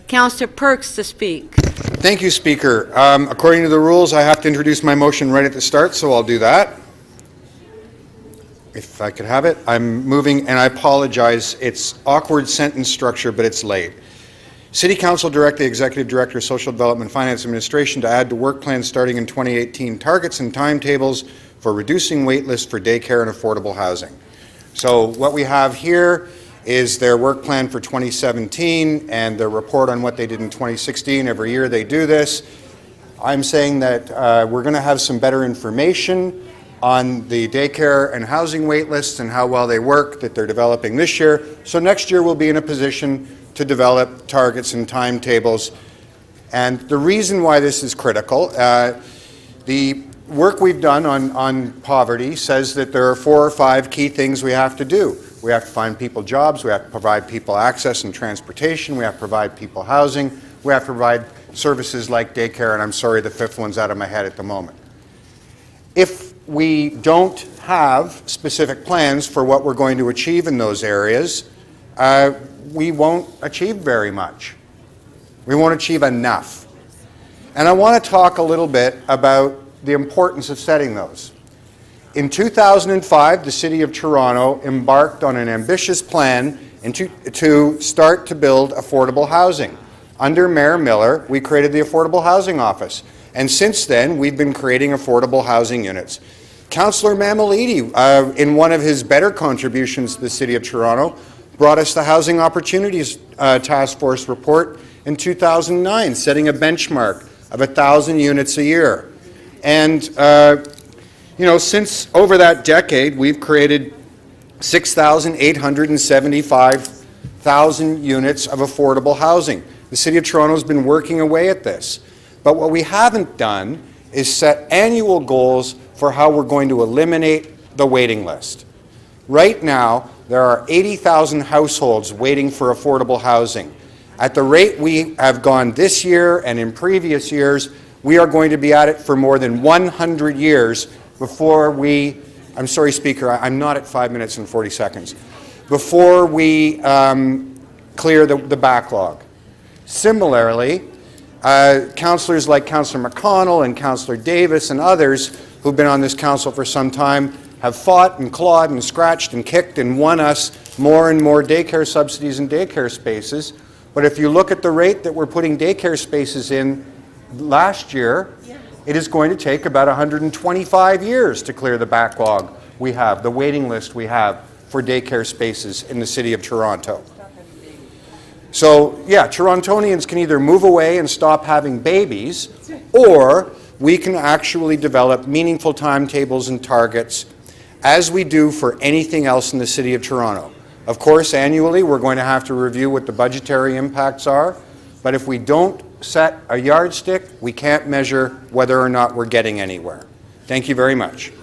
Councillor Perks to speak. Thank you, Speaker. According to the rules, I have to introduce my motion right at the start, so I'll do that. If I could have it. I'm moving, and I apologize, it's awkward sentence structure, but it's late. City Council direct the Executive Director of Social Development and Finance Administration to add to work plans starting in 2018 targets and timetables for reducing wait lists for daycare and affordable housing. So what we have here is their work plan for 2017 and their report on what they did in 2016. Every year they do this. I'm saying that we're going to have some better information on the daycare and housing wait lists and how well they work that they're developing this year. So next year we'll be in a position to develop targets and timetables. And the reason why this is critical, the work we've done on poverty says that there are 4 or 5 key things we have to do. We have to find people jobs, we have to provide people access and transportation, we have to provide people housing, we have to provide services like daycare, and I'm sorry the 5th one's out of my head at the moment. If we don't have specific plans for what we're going to achieve in those areas, we won't achieve very much. We won't achieve enough. And I want to talk a little bit about the importance of setting those. In 2005, the City of Toronto embarked on an ambitious plan to start to build affordable housing. Under Mayor Miller, we created the Affordable Housing Office. And since then, we've been creating affordable housing units. Councillor Mammoliti, in one of his better contributions to the City of Toronto, brought us the Housing Opportunities Task Force report in 2009, setting a benchmark of 1,000 units a year. And, since over that decade, we've created 6,875,000 units of affordable housing. The City of Toronto has been working away at this. But what we haven't done is set annual goals for how we're going to eliminate the waiting list. Right now, there are 80,000 households waiting for affordable housing. At the rate we have gone this year and in previous years, we are going to be at it for more than 100 years before we, I'm sorry, Speaker, I'm not at 5 minutes and 40 seconds, before we clear the backlog. Similarly, councillors like Councillor McConnell and Councillor Davis and others who've been on this council for some time have fought and clawed and scratched and kicked and won us more and more daycare subsidies and daycare spaces. But if you look at the rate that we're putting daycare spaces in last year, it is going to take about 125 years to clear the backlog we have, the waiting list we have for daycare spaces in the City of Toronto. So, yeah, Torontonians can either move away and stop having babies, or we can actually develop meaningful timetables and targets as we do for anything else in the City of Toronto. Of course, annually, we're going to have to review what the budgetary impacts are, but if we don't set a yardstick, we can't measure whether or not we're getting anywhere. Thank you very much.